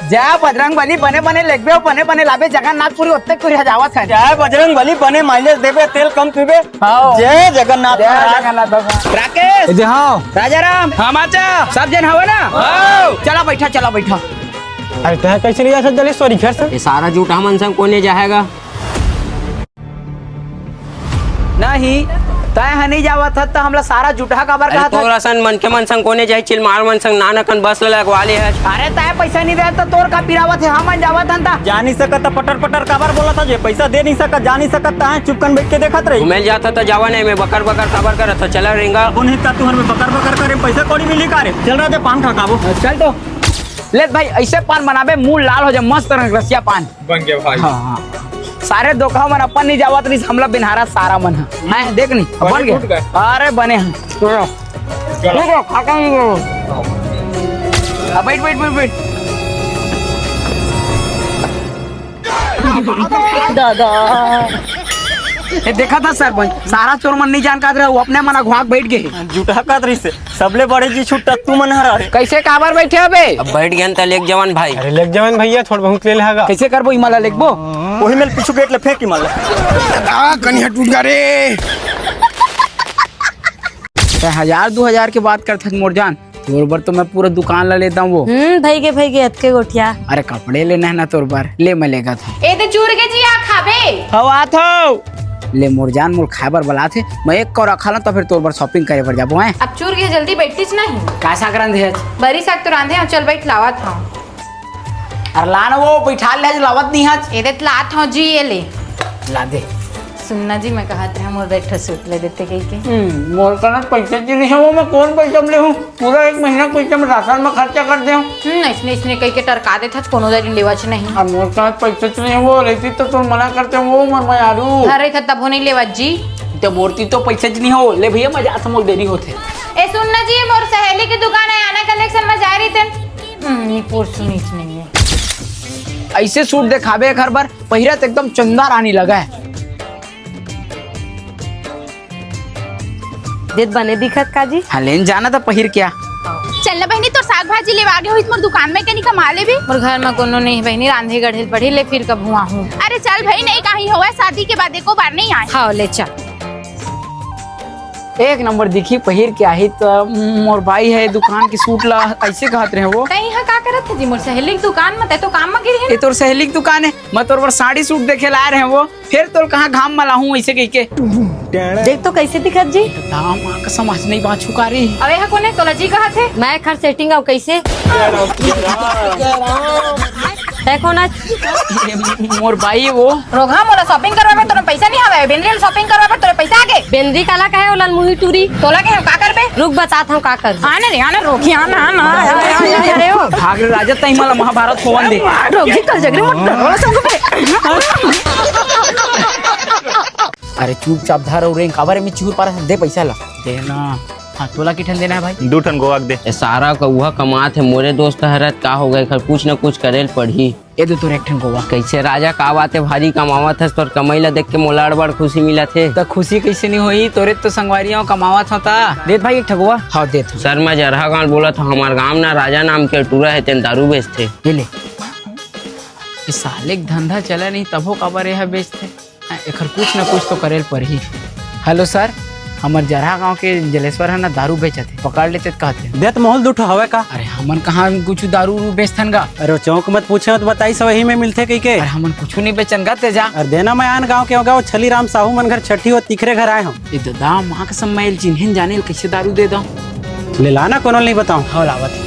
जय बजरंग बली बने बने लेगबे बने बने लाबे जगन्नाथपुरी ओत्ते कुरी हजावत है। जय बजरंग बली बने माइलेज देबे तेल कम पीबे। जय जगन्नाथ भगवान। राकेश हाँ राजाराम हाँ माचा सब जन हवे ना? चला बैठा चला बैठा। अरे तय कैसे लिया सर जलेश्वरी घर से ये सारा झूठा मन संग कोने जाएगा? नहीं तय नहीं जावत था तो हमला सारा जुटहा काबर कहा था? तोरा सन मन के मन संग कोने जाए चिलमार मन संग नानकन बस लगवाले है। अरे तय पैसा नहीं दे तो तोर का पिरावत है हम जावत हन। जा नहीं सकत पटर पटर काबर बोला था जे पैसा दे नहीं सकत जा नहीं सकत है चुपकन बैठ के देखत रही। घूमे जाता तो जावा नहीं मैं बकर बकर काबर करत था चला रेंगा उन्हें ता तुहर में बकर बकर करे पैसा कौड़ी मिली का रे। चल रहा पान खा काबो। चल तो ले भाई ऐसे पान बनाबे मुंह लाल हो जाए मस्त रसिया पान बन गया भाई। हाँ सारे दोखा मन अपन नहीं जावत नहीं हमला बिनहारा सारा मन है देख नहीं बन गए। अरे बने हैं बैठ बैठ बैठ बैठ। दादा ये देखा था सरपंच सारा चोर मन नहीं जानकार रहे वो अपने मना घुआक बैठ गए। जुटा का रही से सबले बड़े जी छुट्टा तू मन हरा रे। कैसे काबर बैठे अबे? अब बैठ गया तल एक जवान भाई। अरे लेग जवान भैया थोड़ा बहुत ले लेगा। कैसे करबो इमाला लेखबो? वही में पीछू गेट ले फेंक ही माला। कन्या टूट गया रे। 1000-2000 की बात करते मोर जान तोर बर तो मैं पूरा दुकान ला लेता हूँ वो। भाई के अतके गोठिया। अरे कपड़े लेना है ना तोर बर ले मैं लेगा था। ए तो चूर के जी आ खाबे। हवा थो ले मोर जान मोर खाबर बला थे मैं एक को रखा ला तो फिर तोर बर शॉपिंग करे पर जाबो है। अब चूर के जल्दी बैठतीच नहीं। का साग रंधे है? बरी साग तो रांधे हैं चल बैठ लावत हूं। अरे लाना वो बैठा ले लावत नहीं है। ए देत लात हूं जी ये ले। ला दे। सुनना जी मैं कहत रहा मोर बैठ सूट ले देते कहीं के। मोर का ना पैसा जी नहीं है वो मैं कौन पैसा ले हूं पूरा एक महीना पैसा में राशन में खर्चा कर दे हूं। इसने इसने कहीं के टरका दे था कोनो दरी लेवच नहीं। अब मोर का पैसा नहीं है वो रहती तो तुम मना करते वो मर मैं यारू। अरे था तब हो नहीं लेवत जी। तो बोलती तो पैसा नहीं हो ले भैया मजा तो मोर देरी होते। ए सुनना जी मोर सहेली की दुकान है आना कलेक्शन में जा रही थे। नहीं पोर्स नीच नहीं है। ऐसे सूट दिखाबे घर पर पहिरत एकदम चंदा रानी लगा है। देत बने दिखत का जी। हाँ लेन जाना था पहिर क्या? चल ना बहनी तो साग भाजी ले आगे हो मोर दुकान में कहीं कमा ले भी। मोर घर में कोनो नहीं बहनी रांधे गढ़े पढ़ी ले फिर कब हुआ हूँ। अरे चल भाई नहीं कहीं हुआ शादी के बाद एको बार नहीं आए। हाँ ले चल एक नंबर दिखी पहिर के आई तो मोर भाई है दुकान की सूट ला ऐसे कहत रहे वो। कहीं यहाँ का करत थे जी मोर सहेली की दुकान में तो काम में गिरी है। ये तोर सहेली की दुकान है मैं तोर पर साड़ी सूट देखे ला रहे हैं वो फिर तोर कहाँ घाम में लाऊं ऐसे कह के। देख तो कैसे दिखत जी। दाम का समझ नहीं बात छुका रही। अरे यहाँ कोने तोला जी कहा थे मैं खर सेटिंग आऊ कैसे देखो ना मोर भाई वो रोगा मोला शॉपिंग करवा में तोरा पैसा नहीं हवे बेंद्री शॉपिंग करवा में तोरा पैसा आगे बेंद्री काला कहे ओला मुही टूरी तोला के का करबे रुक बतात हूं का कर आने रे आने रोकी आना आना अरे ओ भाग राजा तई मला महाभारत होवन दे रोगी कर जगरे मत ओला सब अरे चुपचाप धर और काबर में चूर पारा दे पैसा ला देना। हाँ तोला किठन देना है भाई? 2 टन गोवाक दे। ये सारा का वह कमात है मोरे दोस्त हरत का हो गए कुछ न कुछ करेल पड़ी। ये दो तो एक ठन गोवा कैसे राजा का बात है भारी कमावत है तोर कमाईला देख के मोला बड़ खुशी मिला थे। तो खुशी कैसे नहीं हुई तोरे तो संगवारियों कमावत होता। देत भाई एक ठगुआ। हाँ दे तू। सर मैं जरहा गाँव बोला था हमारे गाँव ना राजा नाम के टूरा है तेन दारू बेचते। ये ले इस साले का धंधा चला नहीं तब हो काबर यह बेचते एक कुछ न कुछ तो करेल पर ही। हेलो सर हमार जरहा गांव के जलेश्वर है ना दारू बेचते पकड़ लेते कहते देत मोहल दूठा हवे का। अरे हमन कहाँ कुछ दारू बेचथन गा। अरे चौक मत पूछे तो बताई सब यही में मिलते कहीं के। अरे हमन कुछ नहीं बेचन गा ते जा। अरे देना मैं आन गाँव के होगा छली राम साहू मन घर छठी हो तीखरे घर आए हम। ये दादा माँ का सम्मेल चिन्हन जाने कैसे दारू दे दो ले लाना कोनो नहीं बताऊं। हाँ लावत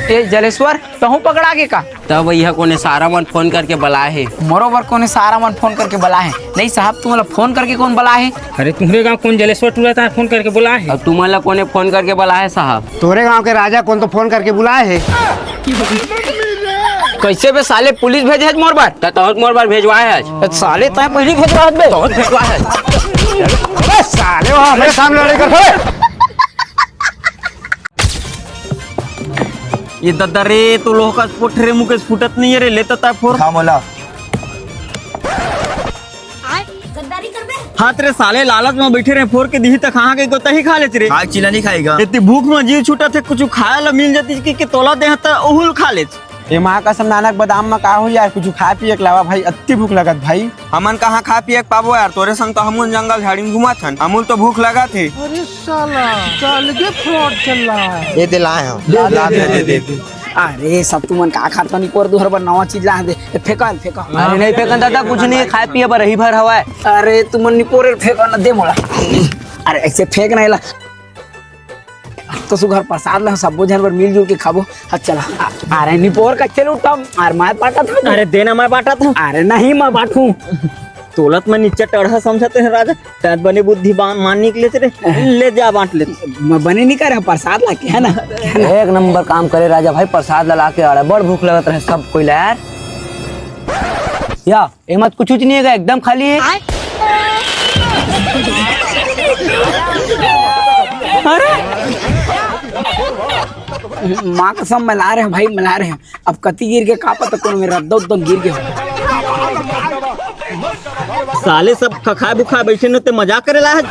ए जलेश्वर तहु पकड़ा के का? तब यह कोने सारा मन फोन करके बुलाए है। मोरोबर कोने सारा मन फोन करके बुला है। नहीं साहब तुम्हारा फोन करके कौन बुला है? अरे तुम्हारे गांव कौन जलेश्वर टूरा था फोन करके बुला है? अब तुम्हारा कोने फोन करके बुलाए साहब? तोरे गांव के राजा कौन तो फोन करके बुलाए है। कैसे बे साले पुलिस भेजे है मोर बार? तो मोर बार भेजवाए है साले तय पहली भेजवा है बे। तो भेजवाए है साले वहां मेरे सामने लड़ाई कर खड़े। ये दादा रे तो लोह का पोठरे मुकेश फुटत नहीं है रे लेता ता फोर। हाँ मोला हाथ रे साले लालच में बैठे रहे फोर के दी तक कहाँ गई तो ही खा लेते रे। आज चिला नहीं खाएगा। इतनी भूख में जीव छूटा थे कुछ खाए ला मिल जाती कि तोला दे तो ओहुल खा लेते। ये माँ कसम नानक बादाम में का हो यार कुछ खा पिए के लावा भाई अति भूख लगत भाई। हमन कहाँ खा पिए के पाबो यार, तोरे संग तो हमन जंगल झाड़ी में घुमा थन, हमन तो भूख लगा थे। अरे साला चल के फ्रॉड चल रहा है। दे दे लाए हम। दे। अरे सब तुमन का खाता नहीं पर दोहर पर नवा चीज ला दे फेंका फेंका। अरे नहीं फेंकन दादा कुछ नहीं खाए पिए पर रही भर हवा है। अरे तुमन निपोरे फेंका ना दे मोला। अरे ऐसे फेंक नहीं ला तो सुगर प्रसाद ला सब जानवर मिलजुल के खाबो। चला अरे निपोर का चलो तब अरे मैं बांटा था। अरे देना मैं बांटा था। अरे नहीं मैं बांटू तोलत में नीचे टढ़ा समझते हैं राजा, तैत बने बुद्धि मान निकले तेरे, ले जा बांट ले। मैं बने नहीं कर प्रसाद ला के है ना। एक नंबर काम करे राजा भाई, प्रसाद ला के अरे बड़ भूख लगत रहे सब कोई यार। या ए मत कुछ नहीं है एकदम खाली है। माँ कसम मिला रहे हैं भाई मिला रहे हैं। अब कति गिर के का पता कौन मेरा रद्दा उद्दम गिर गया। साले सब खखा बुखा बैठे न ते मजाक करेला है।